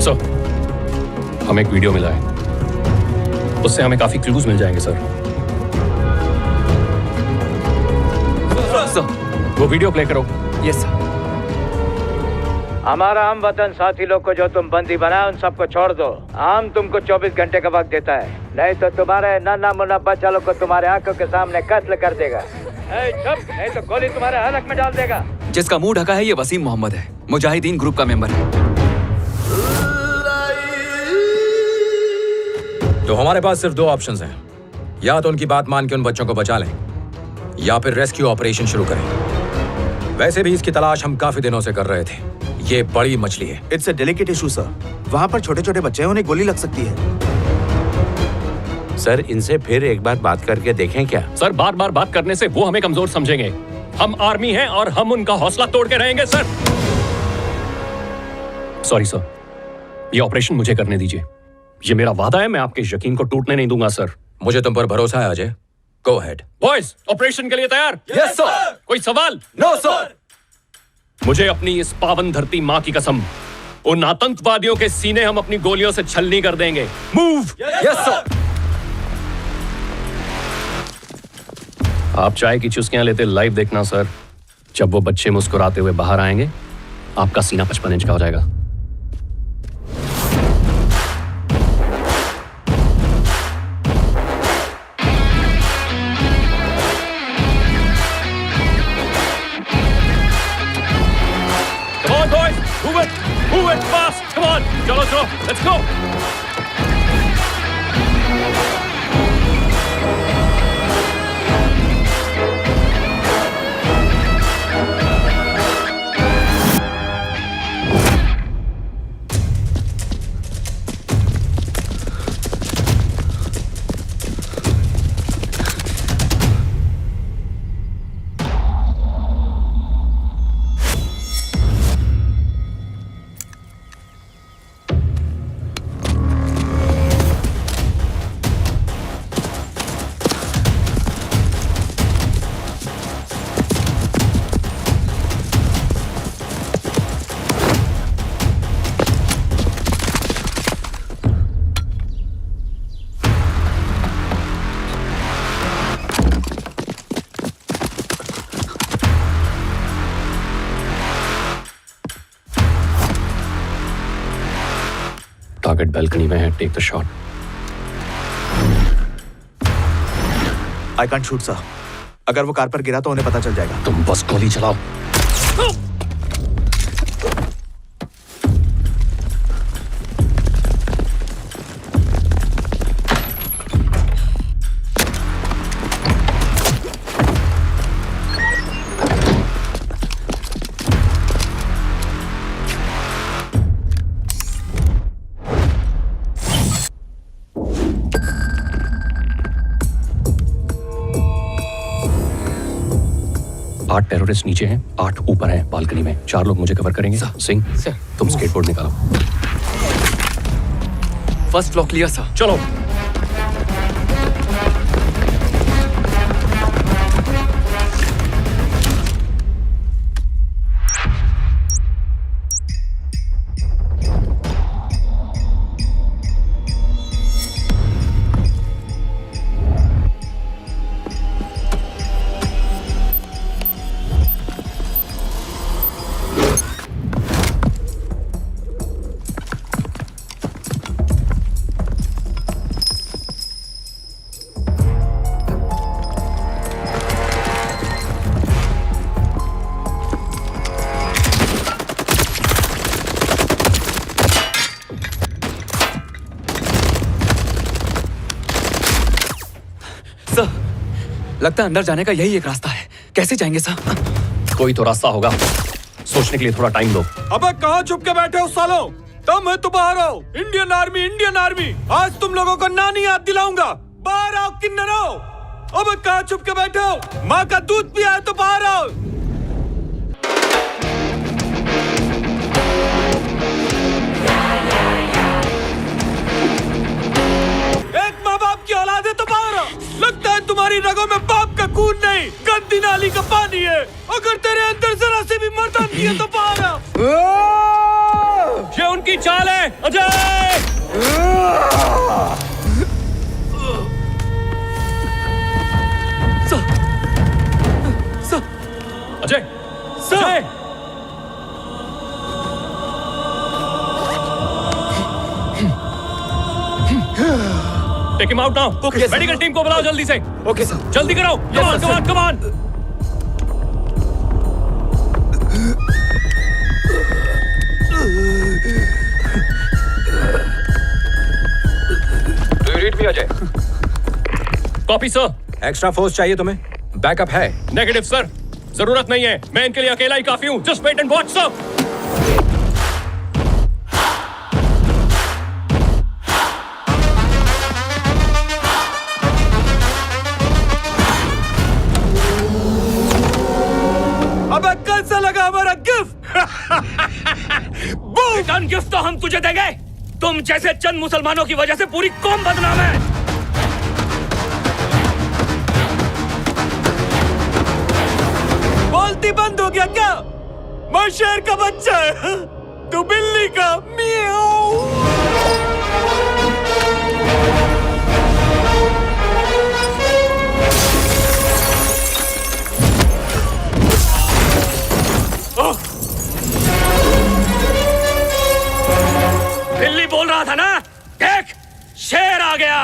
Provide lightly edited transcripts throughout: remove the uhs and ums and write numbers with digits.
Sir, हमें एक video मिला है, उससे हमें काफी क्लूज मिल जाएंगे सर। सर, वो वीडियो प्ले करो। Yes sir. हमारा हम वतन साथी लोग को जो तुम बंदी बनाए उन सबको छोड़ दो। हम तुमको 24 घंटे का वक्त देता है, नहीं तो तुम्हारे नन्ना मुन्ना बच्चा लोग को तुम्हारे आंखों के सामने कत्ल कर देगा। चुप, नहीं तो गोली तुम्हारे हलक में डाल देगा। जिसका मुंह ढका है ये वसीम मोहम्मद है, मुजाहिदीन ग्रुप का मेंबर है। तो हमारे पास सिर्फ 2 ऑप्शंस हैं, या तो उनकी बात मान के उन बच्चों को बचा लें या फिर रेस्क्यू ऑपरेशन शुरू करें। वैसे भी इसकी तलाश हम काफी दिनों से कर रहे थे। ये बड़ी मछली है। It's a delicate issue sir. वहाँ पर छोटे छोटे बच्चे हैं, उन्हें गोली लग सकती है। सर, इनसे फिर एक बार बात करके देखें क्या? सर, बार बार बात करने से वो हमें कमजोर समझेंगे। हम आर्मी हैं और हम उनका हौसला तोड़ के रहेंगे सर। सॉरी सर, ये ऑपरेशन मुझे करने दीजिए। ये मेरा वादा है, मैं आपके यकीन को टूटने नहीं दूंगा सर। मुझे तुम पर भरोसा है Ajay. Go ahead. Boys, operation के लिए तैयार? Yes sir. कोई सवाल? No sir. मुझे अपनी इस पावन धरती माँ की कसम, उन आतंकवादियों के सीने हम अपनी गोलियों से छलनी कर देंगे। मूव। Yes sir. आप चाय की चुस्कियां लेते लाइव देखना सर। जब वो बच्चे मुस्कुराते हुए बाहर आएंगे, आपका सीना 55 इंच का हो जाएगा। Come on boys, move it fast. Come on, चलो चलो, let's go. टारगेट बैल्कनी में है, take the shot. I can't shoot sir. अगर वो कार पर गिरा तो उन्हें पता चल जाएगा। तुम बस गोली चलाओ। आठ टेररिस्ट नीचे हैं, 8 ऊपर हैं बालकनी में। 4 लोग मुझे कवर करेंगे। सिंह, तुम स्केटबोर्ड निकालो। First floor clear sir. चलो। लगता है अंदर जाने का यही एक रास्ता है। कैसे जाएंगे सर? कोई तो रास्ता होगा, सोचने के लिए थोड़ा टाइम दो। अबे कहाँ छुप के बैठे हो सालों? तुम है तो बाहर आओ। Indian army, Indian army. आज तुम लोगों को नानी याद दिलाऊंगा। बाहर आओ किन्नरो। अबे कहाँ छुप के बैठे हो? माँ का दूध पिया है तो बाहर आओ। एक माँ बाप की औलाद है तो बाहर आओ। लगता है तुम्हारी रगों में बाप का खून नहीं, गंदी नाली का पानी है। अगर तेरे अंदर जरा से भी मर्दानगी है तो बाहर आओ। ये उनकी चाल है Ajay. Ajay Ajay take him out now. Medical team को बुलाओ जल्दी से। Okay sir. जल्दी करो। Come on come on come on. Do you read me Ajay? Copy sir. Extra force चाहिए तुम्हें? बैकअप है? नेगेटिव सर, जरूरत नहीं है। मैं इनके लिए अकेला ही काफी हूं। Just wait and watch sir. अबे कैसा लगा हमारा गिफ्ट? रिटर्न गिफ्ट तो हम तुझे देंगे। तुम जैसे चंद मुसलमानों की वजह से पूरी कौम बदनाम है। बोलती बंद हो गया क्या? मैं शेर का बच्चा है, तू बिल्ली का। मियाऊ। बिल्ली बोल रहा था ना, देख शेर आ गया।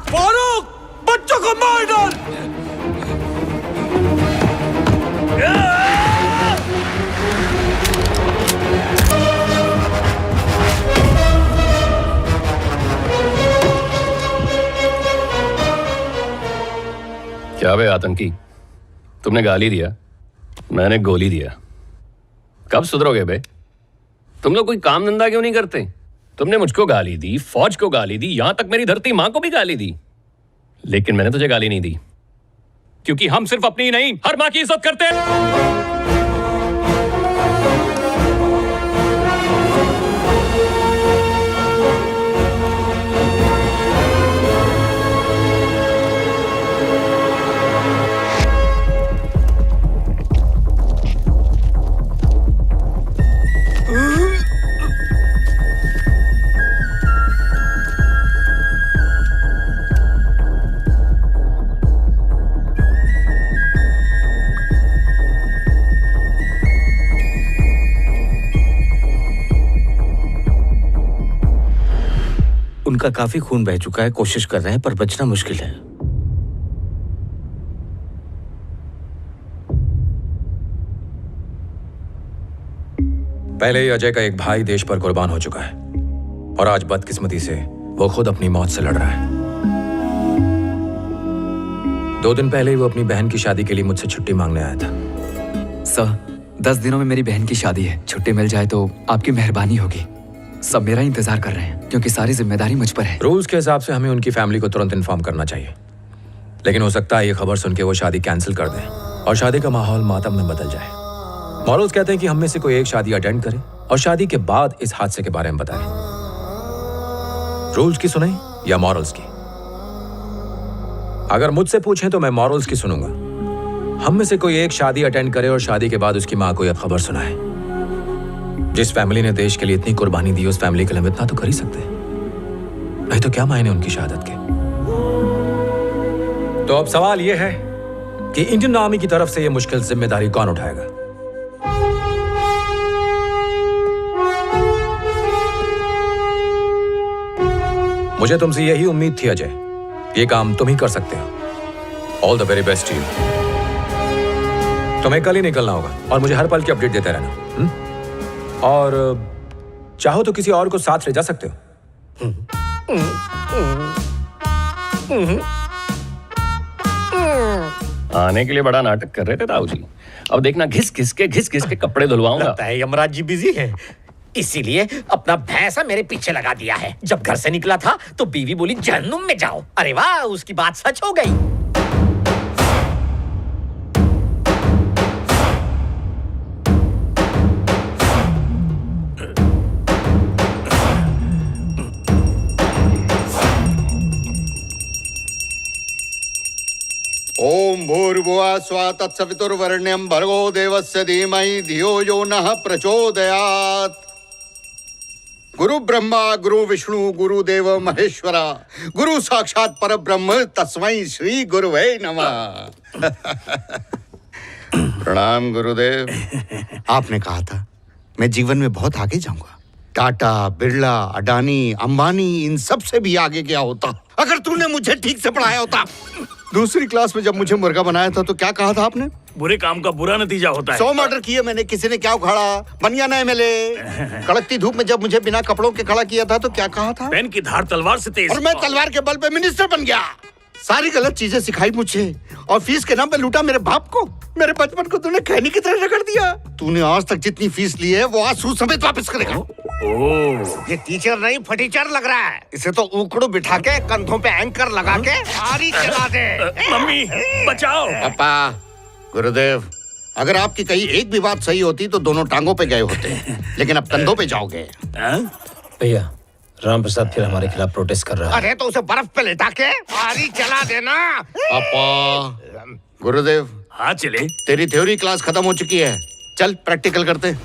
फारूक, बच्चों को मार डाल। क्या बे आतंकी, तुमने गाली दिया, मैंने गोली दिया। कब सुधरोगे बे? तुम लोग कोई काम धंधा क्यों नहीं करते? तुमने मुझको गाली दी, फौज को गाली दी, यहां तक मेरी धरती मां को भी गाली दी, लेकिन मैंने तुझे गाली नहीं दी, क्योंकि हम सिर्फ अपनी ही नहीं, हर मां की इज्जत करते हैं। उनका काफी खून बह चुका है, कोशिश कर रहे हैं पर बचना मुश्किल है। पहले ही अजय का एक भाई देश पर कुर्बान हो चुका है और आज बदकिस्मती से वो खुद अपनी मौत से लड़ रहा है। 2 दिन पहले ही वो अपनी बहन की शादी के लिए मुझसे छुट्टी मांगने आया था। सर 10 दिनों में मेरी बहन की शादी है, छुट्टी मिल जाए तो आपकी मेहरबानी होगी। सब मेरा इंतजार कर रहे हैं क्योंकि सारी जिम्मेदारी मुझ पर है। रूल्स के हिसाब से हमें उनकी फैमिली को तुरंत इन्फॉर्म करना चाहिए, लेकिन हो सकता है ये खबर सुन के वो शादी कैंसिल कर दें और शादी का माहौल मातम में बदल जाए। मॉरल्स कहते हैं कि हम में से कोई एक शादी अटेंड करे और शादी के बाद इस हादसे के बारे में बताए। रूल्स की सुने या मॉरल्स की? अगर मुझसे पूछें तो मैं मॉरल्स की सुनूंगा। हम में से कोई एक शादी अटेंड करे और शादी के बाद उसकी मां को यह खबर सुनाए। जिस फैमिली ने देश के लिए इतनी कुर्बानी दी, उस फैमिली के लिए इतना तो कर ही सकते हैं, नहीं तो क्या मायने उनकी शहादत के। तो अब सवाल यह है कि इंडियन आर्मी की तरफ से यह मुश्किल जिम्मेदारी कौन उठाएगा? मुझे तुमसे यही उम्मीद थी अजय, ये काम तुम ही कर सकते हो। All the very best to you. तुम्हें कल ही निकलना होगा और मुझे हर पल की अपडेट देते रहना। और चाहो तो किसी और को साथ ले जा सकते हो। आने के लिए बड़ा नाटक कर रहे थे ताऊ जी, अब देखना घिस घिस के कपड़े धुलवाऊंगा। लगता है यमराज जी बिजी हैं। इसीलिए अपना भैंसा मेरे पीछे लगा दिया है। जब घर से निकला था तो बीवी बोली जहन्नुम में जाओ। अरे वाह, उसकी बात सच हो गई। ओम भूर्भुवः स्वः तत्सवितुर्वरेण्यं भर्गो देवस्य धीमहि धियो यो नः प्रचोदयात्। गुरु ब्रह्मा गुरु विष्णु गुरुदेव महेश्वरा गुरु साक्षात परब्रह्म तस्मै श्री गुरुवे नमः। प्रणाम गुरुदेव। आपने कहा था मैं जीवन में बहुत आगे जाऊंगा। टाटा, बिरला, अडानी, अंबानी, इन सब से भी आगे गया होता अगर तूने मुझे ठीक से पढ़ाया होता। दूसरी क्लास में जब मुझे मुर्गा बनाया था तो क्या कहा था आपने? बुरे काम का बुरा नतीजा होता है। 100 मर्डर किए मैंने, किसी ने क्या उखाड़ा? बनिया ना MLA। कड़कती धूप में जब मुझे बिना कपड़ों के खड़ा किया था तो क्या कहा था? पेन की धार तलवार से तेज। और मैं तलवार के बल पे मिनिस्टर बन गया। सारी गलत चीजें सिखाई मुझे और फीस के नाम पे लूटा मेरे बाप को। मेरे बचपन को तूने खैनी की तरह रगड़ दिया। तूने आज तक जितनी फीस ली है वो आज सूद समेत वापस करेगा। ये टीचर नहीं फटीचर लग रहा है। इसे तो उकड़ू बिठा के कंधों पे एंकर लगा के आरी चला दे। मम्मी बचाओ। पापा, गुरुदेव, अगर आपकी कहीं एक भी बात सही होती तो दोनों टांगों पे गए होते, लेकिन अब कंधों पे जाओगे। भैया, राम प्रसाद फिर हमारे खिलाफ प्रोटेस्ट कर रहा है। अरे तो उसे बर्फ पे लेटा के आरी चला देना। पापा, गुरुदेव, हाँ चले। तेरी थ्योरी क्लास खत्म हो चुकी है, चल प्रैक्टिकल करते।